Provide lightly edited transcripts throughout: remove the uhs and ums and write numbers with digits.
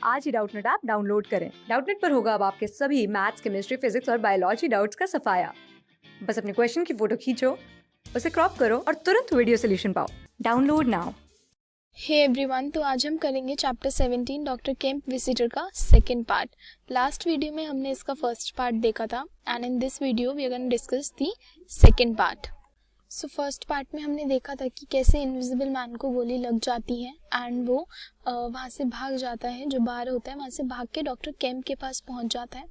आज ही Doubtnut app download करें। Doubtnut पर होगा अब आपके सभी मैथ्स, केमिस्ट्री, फिजिक्स और बायोलॉजी डाउट्स का सफाया। बस अपने क्वेश्चन की फोटो खींचो, उसे क्रॉप करो और तुरंत वीडियो सोल्यूशन पाओ। Download now. हे एवरीवन, तो आज हम करेंगे चैप्टर 17 डॉक्टर केम्प विजिटर का सेकंड पार्ट। लास्ट वीडियो में हमने इसका फर्स्ट पार्ट देखा था and in this video we are going to discuss the second part. So first part में हमने देखा था कि कैसे इनविजिबल मैन को गोली लग जाती है एंड वो वहाँ से भाग जाता है, जो बाहर होता है वहाँ से भाग के डॉक्टर केम्प के पास पहुँच जाता है।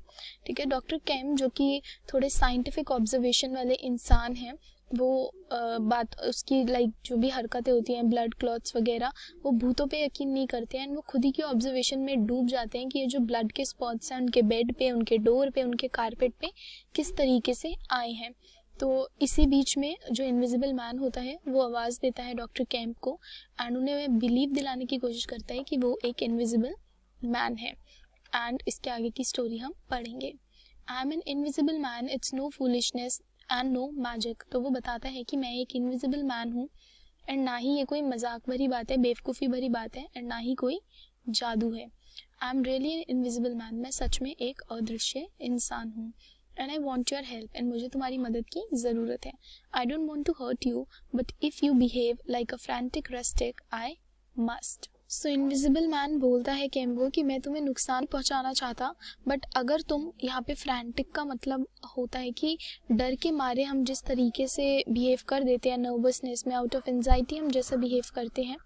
ठीक है, डॉक्टर केम्प जो कि थोड़े साइंटिफिक ऑब्जर्वेशन वाले इंसान हैं, वो बात उसकी जो भी हरकतें होती हैं, ब्लड क्लॉट्स वगैरह, वो भूतों पे यकीन नहीं करते हैं। वो खुद ही की ऑब्जर्वेशन में डूब जाते हैं कि ये जो ब्लड के स्पॉट्स हैं उनके बेड पे, उनके डोर पे, उनके कारपेट पे किस तरीके से आए हैं। तो इसी बीच में जो इनविजिबल मैन होता है वो आवाज़ देता है डॉक्टर केम्प को एंड उन्हें बिलीव दिलाने की कोशिश करता है कि वो एक इनविजिबल मैन है। एंड इसके आगे की स्टोरी हम पढ़ेंगे। I am an invisible man, it's no foolishness and no magic. तो वो बताता है कि मैं एक इनविजिबल मैन हूँ एंड ना ही ये कोई मजाक भरी बात है, बेवकूफ़ी भरी बात है एंड ना ही कोई जादू है। I am really an invisible man, मैं सच में एक अदृश्य इंसान हूँ and I want your help, and मुझे तुम्हारी मदद की ज़रूरत है। I don't want to hurt you but if you behave like a frantic rustic I must. So invisible man बोलता है केम्बो कि मैं तुम्हें नुकसान पहुंचाना चाहता, बट अगर तुम यहाँ पे फ्रैंटिक का मतलब होता है कि डर के मारे हम जिस तरीके से बिहेव कर देते हैं, नर्वसनेस में, आउट ऑफ एंजाइटी हम जैसा बिहेव करते हैं,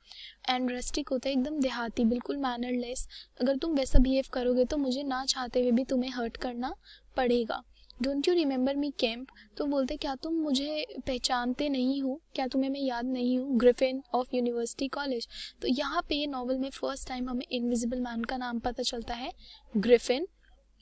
एंड रस्टिक होता है एकदम देहाती, बिल्कुल मैनरलेस। अगर तुम वैसा बिहेव करोगे तो मुझे ना चाहते हुए भी तुम्हें हर्ट करना पड़ेगा। Don't you remember me Kemp. तो बोलते क्या तुम मुझे पहचानते नहीं हो, क्या तुम्हें मैं याद नहीं हूँ, ग्रिफिन ऑफ यूनिवर्सिटी कॉलेज। तो यहाँ पे नॉवल में फर्स्ट टाइम हमें इनविजिबल मैन का नाम पता चलता है, ग्रिफिन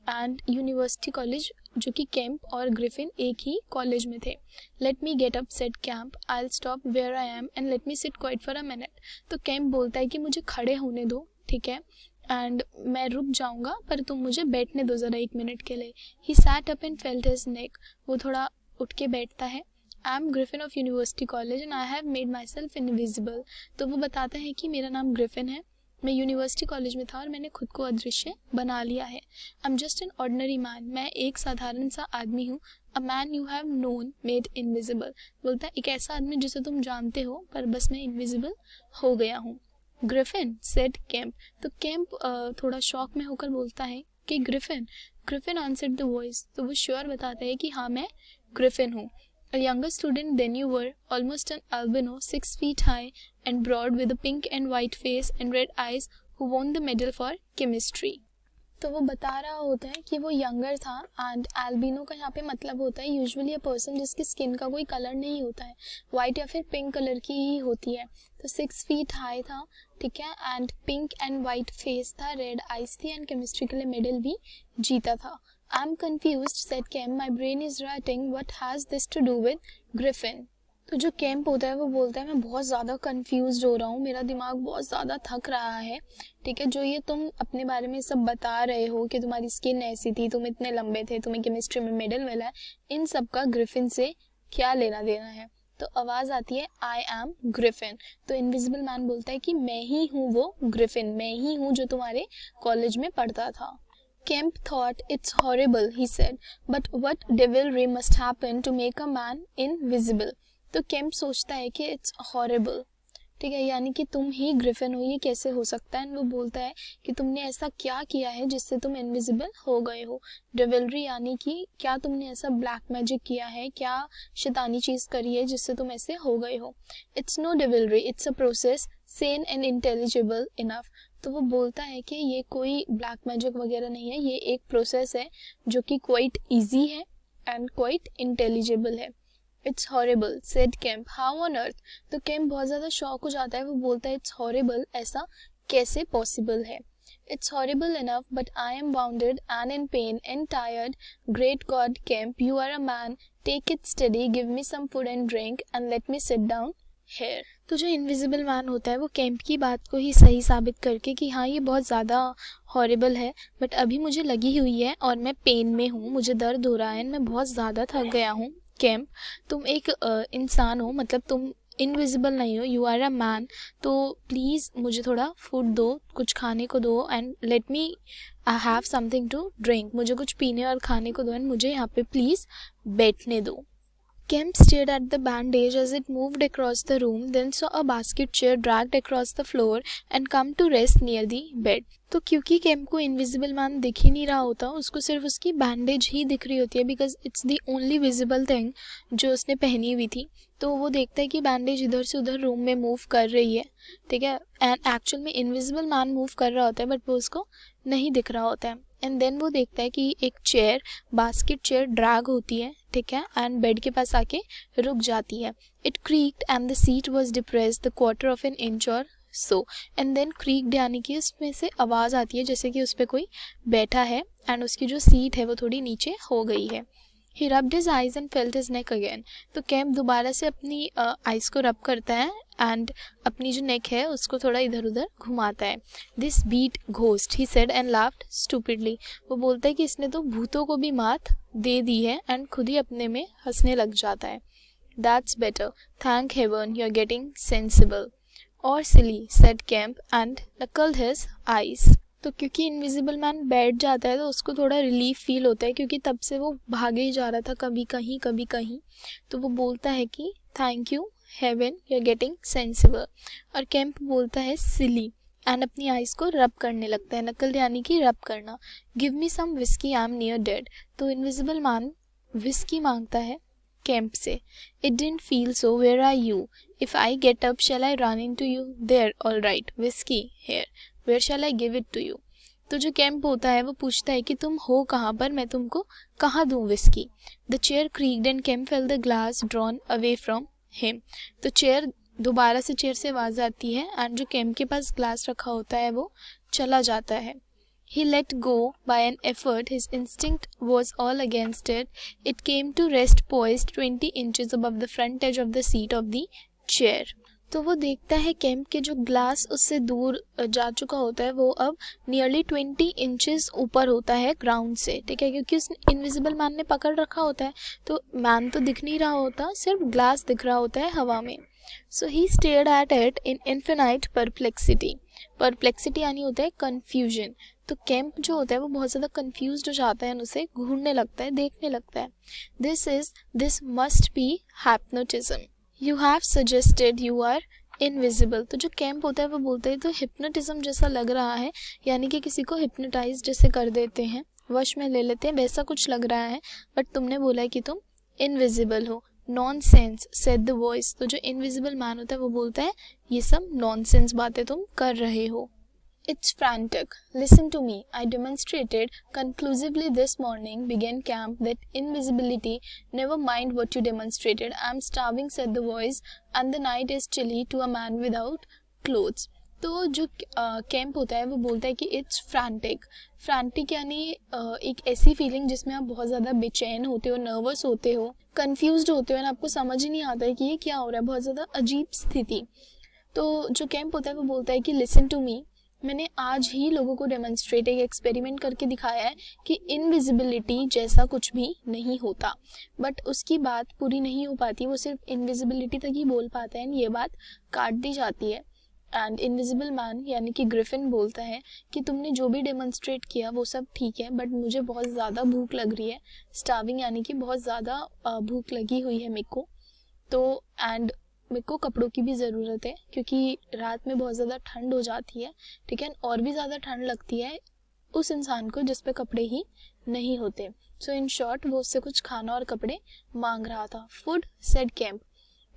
एंड यूनिवर्सिटी कॉलेज, जो कि केम्प और ग्रिफिन एक ही कॉलेज में थे। Let me get up said Kemp, I will stop where I am and let me sit quiet for a minute. तो केम्प बोलता है कि मुझे खड़े होने दो, ठीक है, एंड मैं रुक जाऊंगा पर तुम मुझे बैठने दो ज़रा 1 मिनट के लिए। He sat up and felt his neck, वो थोड़ा उठ के बैठता है। I M Griffin of university college and I have made my self invisible. तो वो बताता है कि मेरा नाम ग्रिफिन है, मैं यूनिवर्सिटी कॉलेज में था और मैंने खुद को अदृश्य बना लिया है। I am just an ordinary man, मैं एक साधारण सा आदमी हूँ। A man you have known made invisible, बोलता है एक ऐसा आदमी जिसे तुम जानते हो पर बस मैं इनविजिबल हो गया हूँ। Griffin said Kemp. तो केम्प थोड़ा शॉक में होकर बोलता है कि Griffin. Griffin answered the voice. तो वो श्योर बताता है कि हाँ मैं ग्रिफिन हूँ। A younger student than you were, almost an albino, 6 feet high and broad with a pink and white face and red eyes, who won the medal for chemistry. तो वो बता रहा होता है कि वो यंगर था एंड एल्बिनो का यहाँ पे मतलब होता है यूजुअली अ पर्सन जिसकी स्किन का कोई कलर नहीं होता है, वाइट या फिर पिंक कलर की ही होती है। तो 6 फीट हाई था, ठीक है, and pink and white face था, रेड आइज थी एंड केमिस्ट्री के लिए मेडल भी जीता था। I am confused said Kemp, my brain is writing what has this to do with Griffin. तो जो कैंप होता है वो बोलता है मैं बहुत ज़्यादा कंफ्यूज हो रहा हूँ, मेरा दिमाग बहुत ज़्यादा थक रहा है, ठीक है, जो ये तुम अपने बारे में सब बता रहे हो कि तुम्हारी स्किन ऐसी थी, तुम इतने लंबे थे, तुम्हें केमिस्ट्री में मेडल मिला है, इन सब का ग्रिफिन से क्या लेना देना है। तो आवाज़ आती है आई एम ग्रिफिन। तो इनविजिबल मैन बोलता है कि मैं ही हूँ वो ग्रिफिन, मैं ही हूँ जो तुम्हारे कॉलेज में पढ़ता था। Kemp thought it's horrible, he said, but what devilry must happen to make a man invisible? तो केम्प सोचता है कि इट्स हॉरेबल, ठीक है, यानी कि तुम ही ग्रिफिन हो, ये कैसे हो सकता है। वो बोलता है कि तुमने ऐसा क्या किया है जिससे तुम इनविजिबल हो गए हो। डेविलरी यानी कि क्या तुमने ऐसा ब्लैक मैजिक किया है, क्या शैतानी चीज़ करी है जिससे तुम ऐसे हो गए हो। It's no devilry, it's a process sane and intelligible enough. तो वो बोलता है कि ये कोई ब्लैक मैजिक वगैरह नहीं है, ये एक प्रोसेस है जो कि क्वाइट ईजी है एंड क्वाइट इंटेलिजिबल है। It's horrible said Kemp, how on earth. तो केम्प बहुत ज़्यादा शॉक हो जाता है, वो बोलता है इट्स हॉरेबल, ऐसा कैसे पॉसिबल है। It's horrible enough but I am wounded and in pain and tired. Great God Kemp, you are a man, take it study, give me some food and drink and let me sit down here. तो जो invisible man होता है वो camp की बात को ही सही साबित करके कि हाँ ये बहुत ज़्यादा हॉरिबल है, बट अभी मुझे लगी हुई है और मैं पेन में हूँ, मुझे दर्द हो रहा है, मैं बहुत ज़्यादा थक गया हूँ। कैंप, तुम एक इंसान हो, मतलब तुम इनविजिबल नहीं हो, यू आर अ मैन, तो प्लीज़ मुझे थोड़ा फूड दो, कुछ खाने को दो, and let me have something to drink, मुझे कुछ पीने और खाने को दो, एंड मुझे यहाँ पे प्लीज़ बैठने दो. Kemp stared at the bandage as it moved across the room, then saw a basket chair dragged across the floor and come to rest near the bed. तो क्योंकि केम्प को इनविजिबल मैन दिख ही नहीं रहा होता, उसको सिर्फ उसकी बैंडेज ही दिख रही होती है, because it's the only visible thing जो उसने पहनी हुई थी. तो वो देखता है कि बैंडेज इधर से उधर रूम में मूव कर रही है, ठीक है, एंड एक्चुअल में इनविजिबल मैन मूव कर रहा होता है बट वो उसको नहीं दिख रहा होता है. एंड देन वो देखता है कि एक चेयर, बास्केट चेयर ड्रैग होती है, ठीक है, एंड बेड के पास आके रुक जाती है. It creaked and the seat was depressed the quarter of an inch or so, and then क्रीक्ड यानी कि उसमें से आवाज़ आती है जैसे कि उस पर कोई बैठा है, एंड उसकी जो सीट है वो थोड़ी नीचे हो गई है. He rubbed his eyes and felt his neck again. तो कैम्प दोबारा से अपनी आइज को रब करता है एंड अपनी जो नेक है उसको थोड़ा इधर उधर घुमाता है. This beat ghost, he said and laughed stupidly. वो बोलता है कि इसने तो भूतों को भी मात दे दी है, एंड खुद ही अपने में हंसने लग जाता है. That's better, thank heaven you are getting sensible. Or silly, said Kemp and knuckled his eyes. तो क्योंकि इनविजिबल मैन बैठ जाता है तो उसको थोड़ा रिलीफ फील होता है, क्योंकि तब से वो भागे ही जा रहा था, कभी कहीं. तो वो बोलता है कि thank you heaven you are getting sensible. और कैम्प बोलता है सिली एंड अपनी आइज को रब करने लगता है. नकल यानी कि रब करना. Give me some whisky, I am near dead. तो इनविजिबल मैन विस्की मांगता है कैम्प से. It didn't feel so, where are you, if I get up shall I run into you, there, all right, whisky here, where shall I give it to you. तो जो camp होता है वो पूछता है कि तुम हो कहाँ पर, मैं तुमको कहाँ दूँ whisky. The chair creaked and Kemp felt the glass drawn away from him. तो चेयर दोबारा से चेयर से आवाज़ आती है एंड जो कैम्प के पास ग्लास रखा होता है वो चला जाता है. He let go by an effort. His instinct was all against it. It came to rest poised 20 inches above the front edge of the seat of the chair. तो वो देखता है कैम्प के जो ग्लास उससे दूर जा चुका होता है वो अब नियरली 20 इंचेस ऊपर होता है ग्राउंड से, ठीक है, क्योंकि उस इनविजिबल मैन ने पकड़ रखा होता है. तो मैन तो दिख नहीं रहा होता, सिर्फ ग्लास दिख रहा होता है हवा में. So he stared at it in infinite perplexity. Perplexity यानी होता है कन्फ्यूजन. तो कैम्प जो होता है वो बहुत ज़्यादा कन्फ्यूज हो जाता है, उसे घूरने लगता है, देखने लगता है. This must be hypnotism. You have suggested you are invisible. तो जो कैम्प होता है वो बोलता है तो हिप्नोटिज्म जैसा लग रहा है, यानी कि किसी को हिप्नोटाइज जैसे कर देते हैं, वश में ले लेते हैं, वैसा कुछ लग रहा है, बट तुमने बोला है कि तुम इनविजिबल हो. Nonsense, said the voice. तो जो इनविजिबल मैन होता है वो बोलता है ये सब नॉनसेंस बातें तुम कर रहे हो. It's frantic. Listen to me. I demonstrated conclusively this morning, began Camp, that invisibility. Never mind what you demonstrated. I'm starving, said the voice, and the night is chilly to a man without clothes. तो जो camp होता है वो बोलता है कि it's frantic. Frantic यानी एक ऐसी फीलिंग जिसमें आप बहुत ज़्यादा बेचैन होते हो, नर्वस होते हो, कंफ्यूज्ड होते हो, और आपको समझ ही नहीं आता है कि ये क्या हो रहा है, बहुत ज़्यादा अजीब स्थिति. तो जो कैंप होता है वो बोलता है कि लिसन टू मी. मैंने आज ही लोगों को डेमोन्स्ट्रेट, एक एक्सपेरिमेंट करके दिखाया है कि इनविजिबिलिटी जैसा कुछ भी नहीं होता. बट उसकी बात पूरी नहीं हो पाती, वो सिर्फ इनविजिबिलिटी तक ही बोल पाता है, एंड ये बात काट दी जाती है. एंड इनविजिबल मैन यानी कि ग्रिफिन बोलता है कि तुमने जो भी डेमोन्स्ट्रेट किया वो सब ठीक है, बट मुझे बहुत ज़्यादा भूख लग रही है. स्टार्विंग यानी कि बहुत ज़्यादा भूख लगी हुई है मेरे को. तो एंड मेरे को कपड़ों की भी ज़रूरत है, क्योंकि रात में बहुत ज़्यादा ठंड हो जाती है, ठीक है, और भी ज़्यादा ठंड लगती है उस इंसान को जिस पे कपड़े ही नहीं होते. सो इन शॉर्ट वो उससे कुछ खाना और कपड़े मांग रहा था. Food, said Kemp.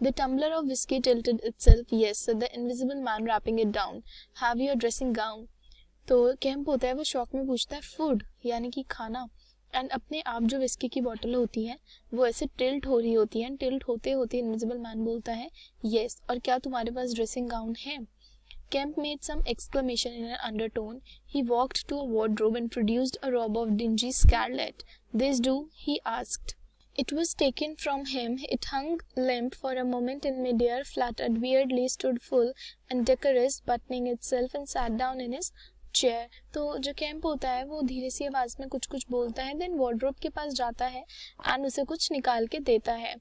The tumbler of whisky tilted itself. Yes, said the invisible man rapping it down. Have your dressing gown. तो कैम्प होता है वो शौक में पूछता है फूड यानी कि खाना. एंड अपने आप जो विस्की की बॉटल होती है वो ऐसे टिल्ट हो रही होती है, एंड टिल्ट होते होते इनविजिबल मैन बोलता है येस, और क्या तुम्हारे पास ड्रेसिंग गाउन है. Kemp made some exclamation in an undertone. He walked to a wardrobe and produced a robe of dingy scarlet. This do, he asked. It was taken from him. It hung limp for a moment in midair, fluttered weirdly, stood full and decorous, buttoning itself, and sat down in his chair. तो जो camp होता है वो धीरे सी आवाज में कुछ कुछ बोलता है, देन वार्डरोब के पास जाता है एंड उसे कुछ निकाल के देता है,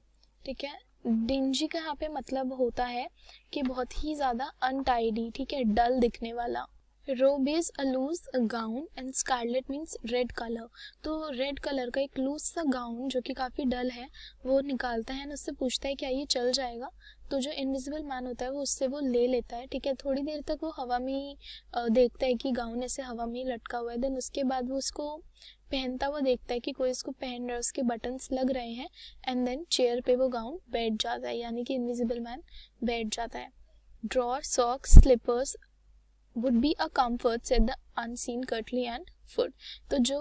ठीक है. डिंजी का यहाँ पे मतलब होता है कि बहुत ही ज़्यादा अनटाइडी, ठीक है, डल दिखने वाला। Robe is a loose gown and scarlet means red colour. तो रेड कलर का एक लूज सा गाउन जो कि काफ़ी डल है वो निकालता है और उससे पूछता है क्या ये चल जाएगा। तो जो इनविजिबल मैन होता है वो उससे वो ले लेता है, ठीक है। थोड़ी देर तक वो हवा में ही देखता है कि गाउन ऐसे हवा में ही लटका हुआ है। देन उसके बाद वो उसको पहनता हुआ देखता है कि कोई इसको पहन रहा है, उसके बटन्स लग रहे हैं। एंड देन चेयर पे वो गाउन बैठ जाता है, यानी कि इनविजिबल मैन बैठ जाता है। Drawer, socks, slippers would be a comfort said the unseen curtly and food। तो जो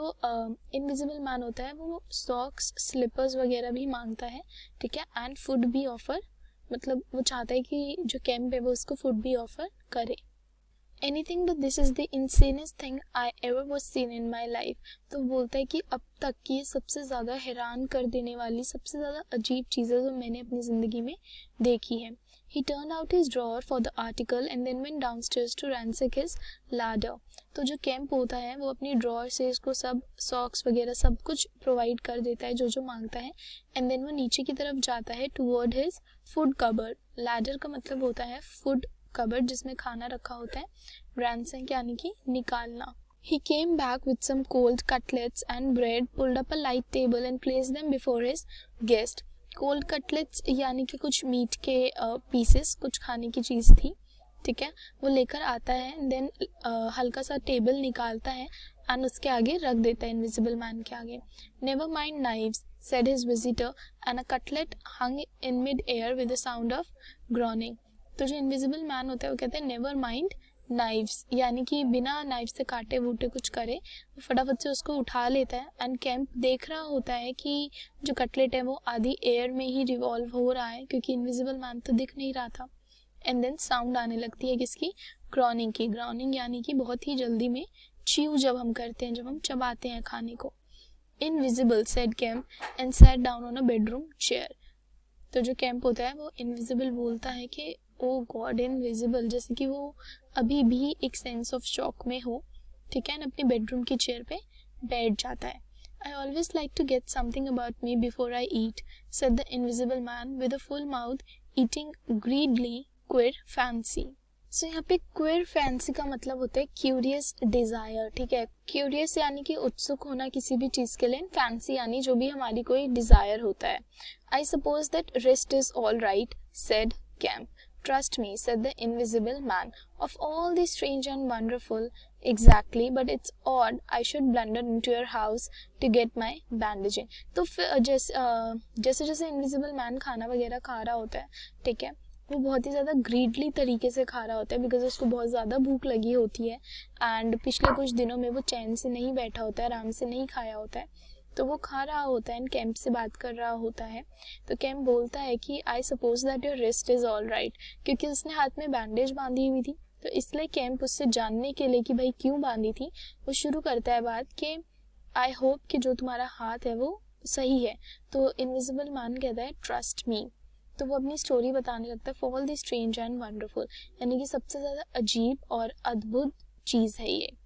इनविजिबल मैन होता है वो सॉक्स, स्लीपर्स वगैरह भी मांगता है, ठीक है, एंड फूड भी ऑफर, मतलब वो चाहता है कि जो कैंप है वो उसको फूड भी ऑफर करे। Anything but this is the insanest thing I ever was seen in my life. तो बोलता है कि अब तक की ये सबसे ज़्यादा हैरान कर देने वाली, सबसे ज़्यादा अजीब चीज़ें जो मैंने अपनी ज़िंदगी में देखी है। He turned out his drawer for the article and then went downstairs to ransack his larder। तो जो कैंप होता है वो अपनी ड्रॉर से इसको सब सॉक्स वगैरह सब कुछ प्रोवाइड कर देता है जो जो मांगता है। एंड देन वो नीचे की तरफ जाता है toward his food cupboard. Ladder का मतलब होता है फूड कबर्ड जिसमें खाना रखा होता है। रैंसैक यानी कि निकालना। He came back with some cold cutlets and bread, pulled up a light table and placed them before his guest। Cold cutlets यानी कि कुछ मीट के पीसेस, कुछ खाने की चीज़ थी, ठीक है, वो लेकर आता है। देन हल्का सा टेबल निकालता है एंड उसके आगे रख देता है इनविजिबल मैन के आगे। Never mind knives said his visitor and a cutlet hung in mid air with the sound of groaning। तो जो इनविजिबल मैन होता है वो कहते हैं नेवर माइंड नाइव्स, यानी कि बिना नाइफ से काटे वूटे कुछ करे, वो फटाफट से उसको उठा लेता है। एंड कैंप देख रहा होता है कि जो कटलेट है वो आधी एयर में ही रिवॉल्व हो रहा है क्योंकि इनविजिबल मैन तो दिख नहीं रहा था। एंड देन साउंड आने लगती है किसकी, ग्रॉनिंग की। ग्रॉनिंग यानी कि बहुत ही जल्दी में च्यू जब हम करते हैं, जब हम चबाते हैं खाने को। Invisible said camp and sat down on a bedroom chair. तो जो कैंप होता है वो इनविजिबल बोलता है कि ओ गॉड इनविजिबल, जैसे कि वो अभी भी एक सेंस ऑफ शॉक में हो, ठीक है, अपनी बेडरूम की चेयर पे बैठ जाता है। I always like to get something about me before I eat said the invisible man with a full mouth eating greedily queer fancy. सो यहाँ पे क्विर फैंसी का मतलब होता है क्यूरियस डिजायर, ठीक है। क्यूरियस यानी कि उत्सुक होना किसी भी चीज के लिए, फैंसी यानी जो भी हमारी कोई डिजायर होता है। I suppose that rest is all right said camp. Trust me, said the invisible man. Of all the strange and wonderful, exactly, but it's odd I should blunder into your house to get my bandaging। तो फिर जैसे जैसे invisible man खाना वगैरह खा रहा होता है, ठीक है, वो बहुत ही ज़्यादा ग्रीडली तरीके से खा रहा होता है बिकॉज उसको बहुत ज़्यादा भूख लगी होती है एंड पिछले कुछ दिनों में वो चैन से नहीं बैठा होता है, आराम से नहीं खाया होता है, तो वो खा रहा होता है एंड कैंप से बात कर रहा होता है। तो कैंप बोलता है कि I suppose that your wrist is all right, क्योंकि उसने हाथ में बैंडेज बांधी हुई थी। तो इसलिए कैंप उससे जानने के लिए कि भाई क्यों बांधी थी, वो शुरू करता है बात कि आई होप कि जो तुम्हारा हाथ है वो सही है। तो इनविजिबल मैन कहता है ट्रस्ट मी। तो वो अपनी स्टोरी बताने लगता है for all the strange and wonderful, यानी कि सबसे ज़्यादा अजीब और अद्भुत चीज़ है ये।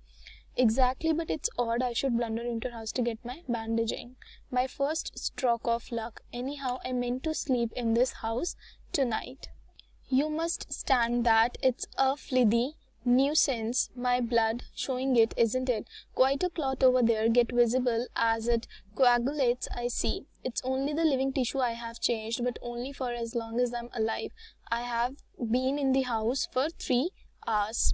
Exactly, but it's odd I should blunder into your house to get my bandaging. My first stroke of luck. Anyhow, I meant to sleep in this house tonight. You must stand that. It's a flithy nuisance. My blood showing it, isn't it? Quite a clot over there. Get visible as it coagulates, I see. It's only the living tissue I have changed, but only for as long as I'm alive. I have been in the house for 3 hours.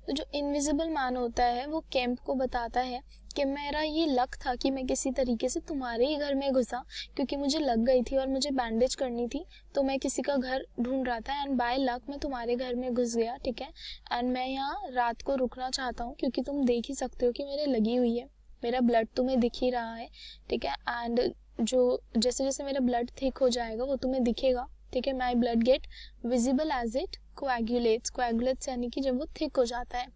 तो जो invisible man होता है वो camp को बताता है कि मेरा ये लक था कि मैं किसी तरीके से तुम्हारे ही घर में घुसा, क्योंकि मुझे लग गई थी और मुझे बैंडेज करनी थी, तो मैं किसी का घर ढूंढ रहा था एंड बाय लक मैं तुम्हारे घर में घुस गया, ठीक है। एंड मैं यहाँ रात को रुकना चाहता हूँ क्योंकि तुम देख ही सकते हो कि मेरे लगी हुई है, मेरा ब्लड तुम्हें दिख ही रहा है, ठीक है। एंड जो जैसे जैसे मेरा ब्लड थिक हो जाएगा वो तुम्हें दिखेगा, ठीक है। My blood get visible as it coagulates. Coagulates यानी कि जब वो थिक हो जाता है।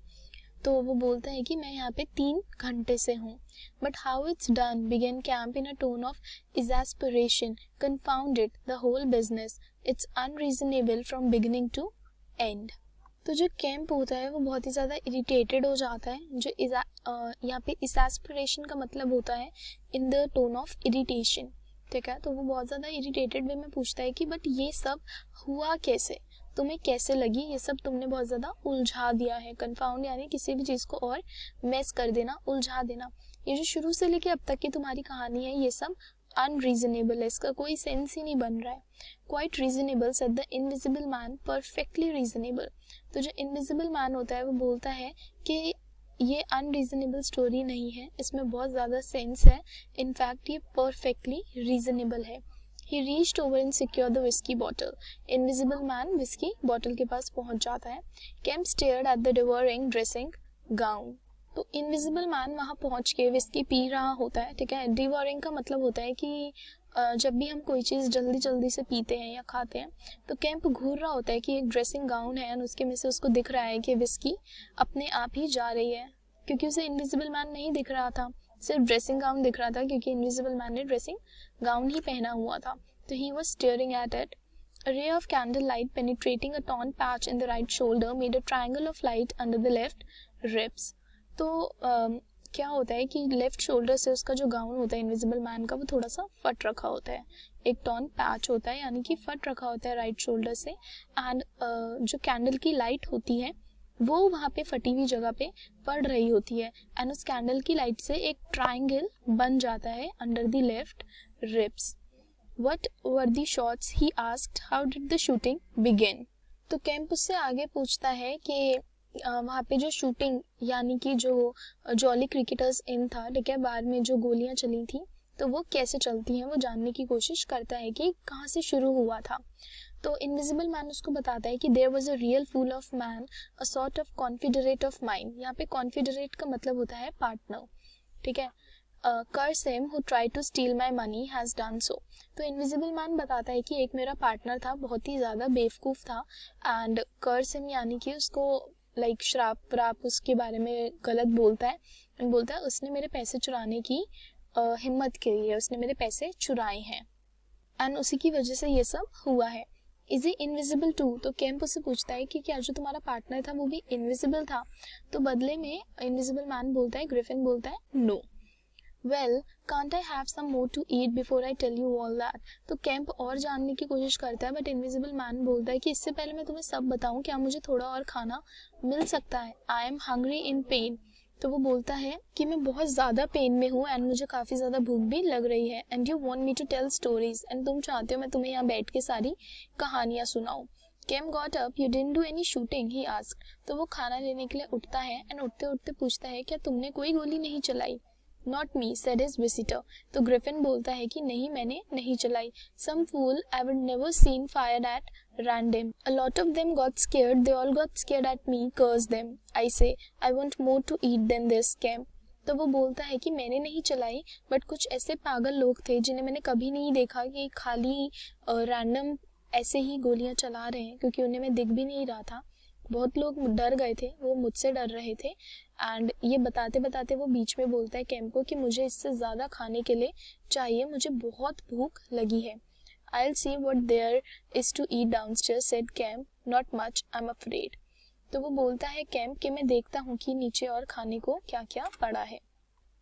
तो वो बोलता है कि मैं यहाँ पे 3 घंटे से हूँ। But how it's done began Kemp in a tone of exasperation, confounded the whole business, it's unreasonable from beginning to end। तो जो कैंप होता है वो बहुत ही ज़्यादा इरिटेटेड हो जाता है। जो यहाँ पे exasperation का मतलब होता है in the tone of irritation, ठीक है। तो वो बहुत ज़्यादा इरिटेटेड वे में पूछता है कि बट ये सब हुआ कैसे, तुम्हें कैसे लगी, ये सब तुमने बहुत ज़्यादा उलझा दिया है। कंफाउंड यानी किसी भी चीज़ को और मेस कर देना, उलझा देना। ये जो शुरू से लेके अब तक की तुम्हारी कहानी है, ये सब अनरीजनेबल है, इसका कोई सेंस ही नहीं बन रहा है। Quite reasonable said the invisible man, perfectly reasonable. तो जो इनविजिबल मैन होता है वो बोलता है कि ये अनरीजनेबल स्टोरी नहीं है, इसमें बहुत ज़्यादा सेंस है, इनफैक्ट ये परफेक्टली रीजनेबल है। He reached over and secured the whiskey bottle. Invisible man whiskey bottle के पास पहुंच जाता है. Kemp stared at the devouring dressing gown. तो इनविजिबल मैन वहां पहुंच के विस्की पी रहा होता है, ठीक है। डिवोरिंग का मतलब होता है कि जब भी हम कोई चीज़ जल्दी जल्दी से पीते हैं या खाते हैं, तो कैंप घूर रहा होता है कि एक ड्रेसिंग गाउन है और उसके में से उसको दिख रहा है कि विस्की अपने आप ही जा रही है, क्योंकि उसे इनविजिबल मैन नहीं दिख रहा था, सिर्फ ड्रेसिंग गाउन दिख रहा था, क्योंकि इनविजिबल मैन ने ड्रेसिंग गाउन ही पहना हुआ था। तो he was staring at it. A ray of candlelight penetrating a torn patch in the right shoulder made a triangle of light under the left ribs. तो क्या होता है कि लेफ्ट शोल्डर से उसका जो गाउन होता है इनविजिबल मैन का, वो थोड़ा सा फट रखा होता है, एक टॉर्न पैच होता है, यानी कि फट रखा होता है राइट शोल्डर से। एंड जो कैंडल की लाइट होती है वो वहाँ पे फटी हुई जगह पे पड़ रही होती है, एंड उस कैंडल की लाइट से एक ट्राइंगल बन जाता है under the left ribs. What were the shots? He asked. How did the shooting begin? तो कैंप उससे आगे पूछता है कि वहाँ पे जो शूटिंग यानी कि जो जॉली क्रिकेटर्स इन था, ठीक है, बार में जो गोलियां चली थी, तो वो कैसे चलती हैं वो जानने की कोशिश करता है कि कहाँ से शुरू हुआ था. तो इनविजिबल मैन उसको बताता है कि there was a real fool of man, a sort of confederate of mind. यहाँ पे कॉन्फिडरेट का मतलब होता है पार्टनर, ठीक है. Curse him who try to steal my money has done so. तो इनविजिबल मैन बताता है कि एक मेरा पार्टनर था, बहुत ही ज़्यादा बेवकूफ़ था, एंड कर्स हिम यानी कि उसको लाइक श्राप व्राप उसके बारे में गलत बोलता है, एंड बोलता है उसने मेरे पैसे चुराने की हिम्मत की है, उसने मेरे पैसे चुराए हैं, एंड उसी की वजह से ये सब हुआ है. Is he invisible too? तो कैंप उससे पूछता है कि क्या जो तुम्हारा पार्टनर था वो भी इनविजिबल था? तो बदले में इनविजिबल मैन बोलता है, ग्रिफिन बोलता है, no. Well, can't I have some more to eat before I tell you all that? तो कैंप और जानने की कोशिश करता है, बट इनविजिबल मैन बोलता है कि इससे पहले मैं तुम्हें सब बताऊं, क्या मुझे थोड़ा और खाना मिल सकता है? I am hungry in pain. तो वो बोलता है कि मैं बहुत ज़्यादा पेन में हूँ एंड मुझे काफ़ी ज़्यादा भूख भी लग रही है, and you want me to tell stories, and तुम चाहते हो मैं तुम्हें यहाँ बैठ के सारी कहानियाँ सुनाऊँ. Kemp got up. You didn't do any shooting? He asked. तो वो खाना लेने के लिए उठता है एंड उठते उठते पूछता है, क्या तुमने कोई गोली नहीं चलाई? Not me, said his visitor. तो ग्रिफिन बोलता है कि नहीं, मैंने नहीं चलाई. Some fool I would never seen fired at random. A lot of them got scared. They all got scared at me. Curse them. I say, I want more to eat than this. Camp. तो वो बोलता है कि मैंने नहीं चलाई, but कुछ ऐसे पागल लोग थे जिन्हें मैंने कभी नहीं देखा कि खाली रैंडम ऐसे ही गोलियां चला रहे हैं, क्योंकि उन्हें मैं दिख भी नहीं रहा था. बहुत लोग डर गए थे, वो मुझसे डर रहे थे. एंड ये बताते बताते वो बीच में बोलता है कैंप को कि मुझे इससे ज़्यादा खाने के लिए चाहिए, मुझे बहुत भूख लगी है. I'll see what there is to eat downstairs, said Camp. Not much, I'm afraid. तो वो बोलता है कैंप कि मैं देखता हूँ कि नीचे और खाने को क्या क्या पड़ा है.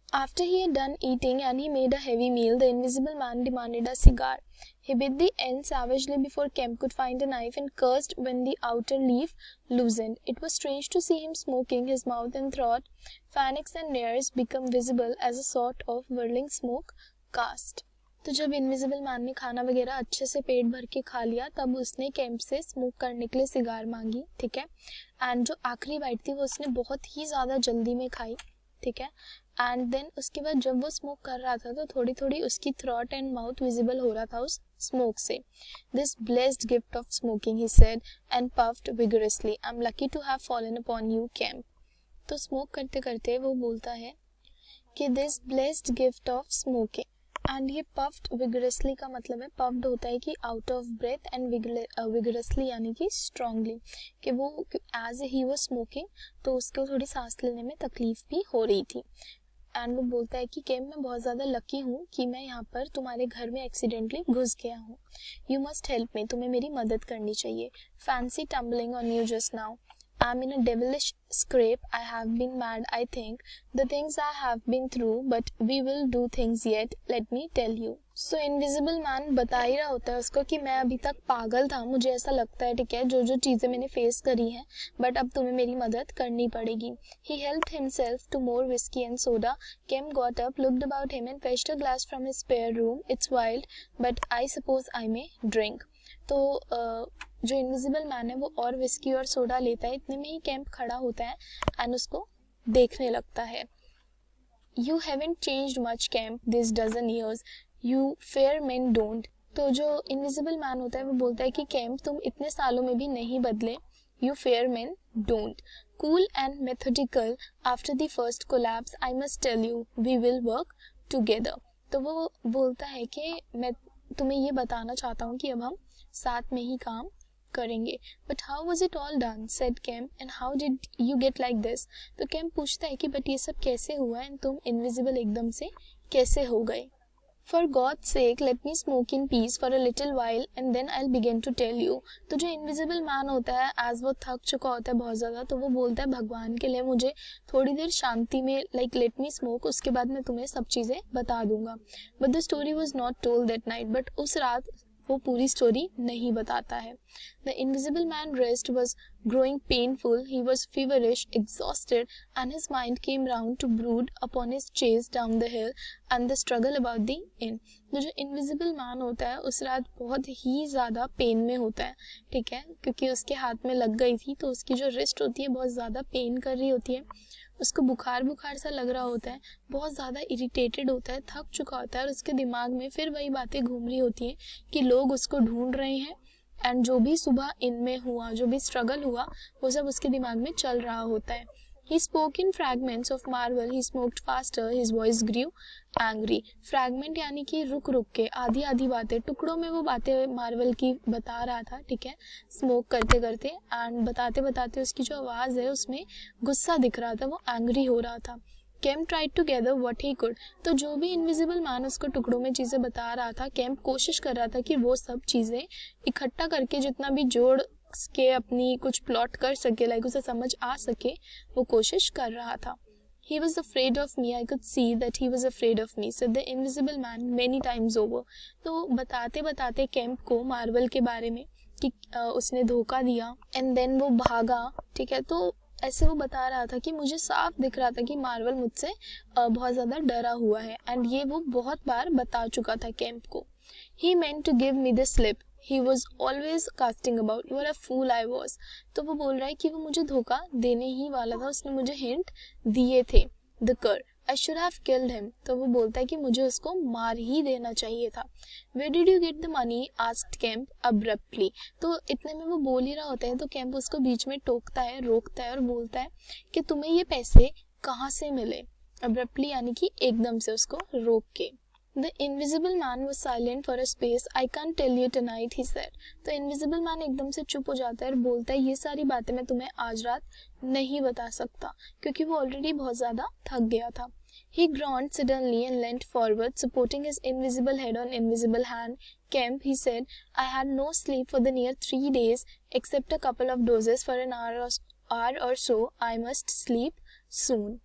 After he had done eating and he made a heavy meal, the invisible man demanded a cigar. He bit the end savagely before Kemp could find a knife and cursed when the outer leaf loosened. It was strange to see him smoking, his mouth and throat, pharynx and nares become visible as a sort of whirling smoke cast. तो जब invisible man ने खाना वगैरह अच्छे से पेट भर के खा लिया, तब उसने कैंप से स्मोक करने के लिए सिगार मांगी, ठीक है. एंड जो आखिरी बाइट थी वो उसने बहुत ही ज़्यादा जल्दी में खाई, ठीक है. एंड देन उसके बाद जब वो स्मोक कर रहा था तो थोड़ी थोड़ी उसकी थ्रोट एंड माउथ विजिबल हो रहा था उस स्मोक से. This blessed gift of smoking, he said and puffed vigorously. I am lucky to have fallen upon you Kemp. तो स्मोक करते करते वो बोलता है कि this blessed gift of smoking, and ये पफ्ड विगरसली का मतलब है, पफ्ड होता है कि out of breath, and vigorously यानी कि स्ट्रांगली, कि वो एज ही वाज स्मोकिंग तो उसको थोड़ी सांस लेने में तकलीफ भी हो रही थी. एंड वो बोलता है कि कैम मैं बहुत ज़्यादा लकी हूँ कि मैं यहाँ पर तुम्हारे घर में एक्सीडेंटली घुस गया हूँ. यू मस्ट हेल्प मी, तुम्हें मेरी मदद करनी चाहिए. Fancy tumbling on you just now. I'm in a devilish scrape. I have been mad, I think. The things I have been through, but we will do things yet. Let me tell you. So invisible man बता ही रहा होता है उसको कि मैं अभी तक पागल था, मुझे ऐसा लगता है, ठीक है, जो जो चीज़ें मैंने फेस करी हैं, बट अब तुम्हें मेरी मदद करनी पड़ेगी. He helped himself to more whiskey and soda. Kemp got up, looked about him and fetched a glass from his spare room. It's wild, but I suppose I may drink. तो जो invisible man है वो और whisky और soda लेता है. इतने में ही कैंप खड़ा होता है एंड उसको देखने लगता है. You haven't changed much camp this dozen years, you fair men don't. तो जो इनविजिबल मैन होता है वो बोलता है कि कैंप तुम इतने सालों में भी नहीं बदले. You fair men don't. Cool and methodical after the first collapse, I must tell you we will work together. तो वो बोलता है कि मैं तुम्हें ये बताना चाहता हूँ कि अब हम साथ में ही काम करेंगे. But how was it all done, said Kemp, and how did you get like this. तो कैम्प पूछता है कि बट ये सब कैसे हुआ एंड तुम इनविजिबल एकदम से कैसे हो गए. For God sake let me smoke in peace for a little while and then I will begin to tell you. तो जो इनविजिबल मैन होता है, एज वो थक चुका होता है बहुत ज़्यादा, तो वो बोलता है भगवान के लिए मुझे थोड़ी देर शांति में, लाइक लेट मी स्मोक, उसके बाद मैं तुम्हें सब चीज़ें बता दूंगा. But the story was not told that night. But उस रात वो पूरी स्टोरी नहीं बताता है. The invisible man rest was growing painful. He was feverish, exhausted, and his mind came round to brood upon his chase down the hill and the struggle about the inn. तो जो invisible man होता है उस रात बहुत ही ज़्यादा pen में होता है, ठीक है, क्योंकि उसके हाथ में लग गई थी, तो उसकी जो रिस्ट होती है बहुत ज़्यादा पेन कर रही होती है. उसको बुखार बुखार सा लग रहा होता है, बहुत ज़्यादा इरिटेटेड होता है, थक चुका होता है, और उसके दिमाग में फिर वही बातें घूम रही होती हैं कि लोग उसको ढूंढ रहे हैं एंड जो भी सुबह इनमें हुआ, जो भी स्ट्रगल हुआ, वो सब उसके दिमाग में चल रहा होता है. He spoke in fragments of marvel. He smoked faster. His voice grew angry. Fragment यानी कि रुक रुक के, आधी आधी बातें, टुकड़ों में वो बातें मार्वल की बता रहा था, ठीक है, स्मोक करते करते, एंड बताते बताते उसकी जो आवाज़ है उसमें गुस्सा दिख रहा था, वो एंग्री हो रहा था. Kemp tried to gather what he could. तो जो भी इनविजिबल मैन उसको टुकड़ों में चीज़ें बता रहा था, कैम्प कोशिश कर रहा था कि वो सब चीज़ें इकट्ठा करके जितना भी जोड़ के अपनी कुछ प्लॉट कर सके, लाइक उसे समझ आ सके, वो कोशिश कर रहा था. He was afraid of me. I could see that he was afraid of me, said the invisible man many times over. तो बताते बताते कैम्प को मार्वल के बारे में कि उसने धोखा दिया एंड देन वो भागा, ठीक है, तो ऐसे वो बता रहा था कि मुझे साफ दिख रहा था कि मार्वल मुझसे बहुत ज़्यादा डरा हुआ है, एंड ये वो बहुत बार बता चुका था कैम्प को. He meant to give me the slip. He was always casting about. What a fool I was. तो वो बोल रहा है कि वो मुझे धोखा देने ही वाला था, उसने मुझे हिंट दिए थे. The cur. I should have killed him. तो वो बोलता है कि मुझे उसको मार ही देना चाहिए था. Where did you get the money? asked Kemp abruptly. तो इतने में वो बोल ही रहा होता है तो कैम्प उसको बीच में टोकता है, रोकता है और बोलता है कि तुम्हें ये पैसे कहाँ से मिले. Abruptly यानी कि एकदम से, उसको रोक के. The invisible man was silent for a space. I can't tell you tonight, he said. तो invisible man एकदम से चुप हो जाता है और बोलता है ये सारी बातें मैं तुम्हें आज रात नहीं बता सकता, क्योंकि वो ऑलरेडी बहुत ज़्यादा थक गया था. He groaned suddenly and leant forward, supporting his invisible head on invisible hand. Kemp, he said, I had no sleep for the near 3 days, except a couple of doses for an hour or so. I must sleep soon.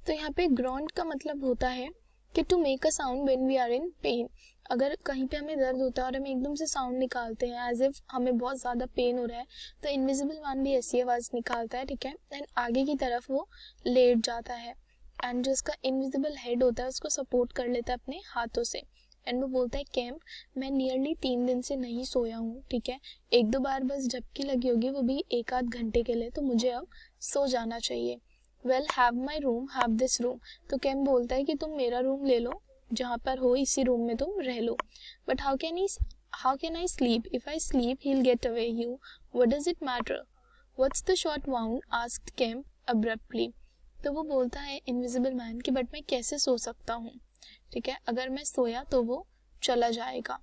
तो यहाँ पे groan का मतलब होता है कि to make a sound when we are in pain. अगर कहीं पे हमें दर्द होता है और हम एकदम से साउंड निकालते हैं एज इफ हमें बहुत ज़्यादा पेन हो रहा है, तो इनविजिबल मैन भी ऐसी आवाज़ निकालता है, ठीक है, एंड आगे की तरफ वो लेट जाता है एंड जो उसका इनविजिबल हेड होता है उसको सपोर्ट कर लेता है अपने हाथों से. एंड वो बोलता है कैम्प, मैं नियरली 3 दिन से नहीं सोया हूँ, ठीक है, 1-2 बार बस झपकी लगी होगी, वो भी 1-8 घंटे के लिए, तो मुझे अब सो जाना चाहिए. Well have my room, have this room. तो कैम्प बोलता है कि तुम मेरा रूम ले लो, जहाँ पर हो इसी रूम में तुम रह लो. But how can I sleep? If I sleep he will get away you. What does it matter? What's the short wound? Asked Kemp abruptly. तो वो बोलता है इनविजिबल मैन कि बट मैं कैसे सो सकता हूँ, ठीक है, अगर मैं सोया तो वो चला जाएगा.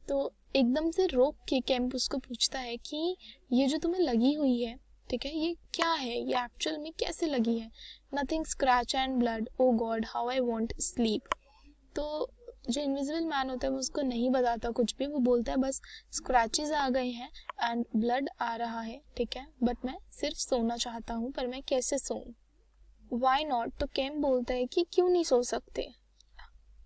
तो एकदम से रोक के कैम्प उसको पूछता है कि ये जो तुम्हें लगी हुई है, ठीक है, ये क्या है, ये एक्चुअल में कैसे लगी है? Nothing scratch and blood. Oh God, how I want sleep. तो जो इनविजिबल मैन होता है वो उसको नहीं बताता कुछ भी, वो बोलता है बस स्क्रैचेस आ गए हैं एंड ब्लड आ रहा है, ठीक है, बट मैं सिर्फ सोना चाहता हूँ, पर मैं कैसे सोऊं? Why not? तो केम बोलता है कि क्यों नहीं सो सकते?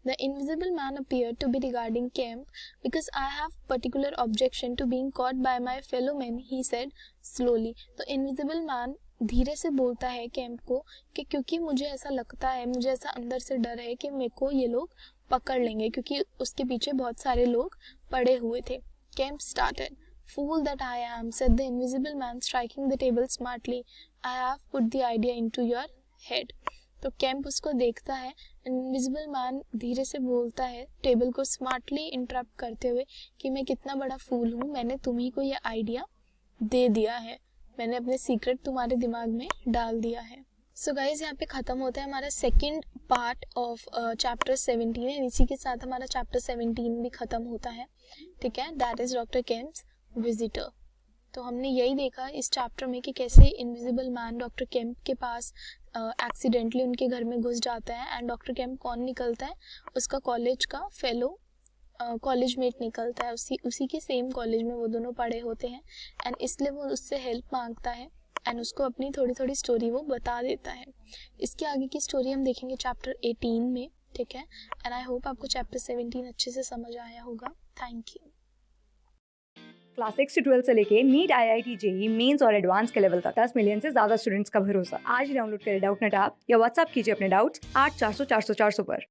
The invisible man appeared to be regarding Kemp because I have particular objection to being caught by my fellow men, he said slowly. तो invisible man धीरे से बोलता है केम्प को कि क्योंकि मुझे ऐसा लगता है, मुझे ऐसा अंदर से डर है कि मेरे को ये लोग पकड़ लेंगे, क्योंकि उसके पीछे बहुत सारे लोग पड़े हुए थे. Kemp started. Fool that I am, said the invisible man, striking the table smartly. I have put the idea into your head. तो केम्प उसको देखता है. इनविजिबल मैन धीरे से बोलता है टेबल को स्मार्टली इंटरप्ट करते हुए कि मैं कितना बड़ा फूल हूँ, मैंने तुम्ही को ये आइडिया दे दिया है, मैंने अपने सीक्रेट तुम्हारे दिमाग में डाल दिया है. सो गाइज यहाँ पे ख़त्म होता है हमारा second part of chapter 17 and इसी के साथ हमारा चैप्टर 17 भी ख़त्म होता है, ठीक है. That is doctor Kemp's visitor. तो हमने यही देखा इस चैप्टर में कि कैसे इनविजिबल मैन डॉक्टर केम्प के पास एक्सीडेंटली उनके घर में घुस जाता है एंड डॉक्टर केम्प कौन निकलता है? उसका कॉलेज का फेलो कॉलेज मेट निकलता है. उसी के सेम कॉलेज में वो दोनों पढ़े होते हैं एंड इसलिए वो उससे हेल्प मांगता है एंड उसको अपनी थोड़ी थोड़ी स्टोरी वो बता देता है. इसके आगे की स्टोरी हम देखेंगे चैप्टर 18 में, ठीक है. एंड आई होप आपको चैप्टर 17 अच्छे से समझ आया होगा. Thank you. क्लास 6 से 12 से लेके नीट, IIT, JEE मेंस और एडवांस के लेवल तक 10 मिलियन से ज्यादा स्टूडेंट्स का भरोसा. आज ही डाउनलोड करें डाउटनेट ऐप या व्हाट्सएप कीजिए अपने डाउट्स 8400 400 400 पर.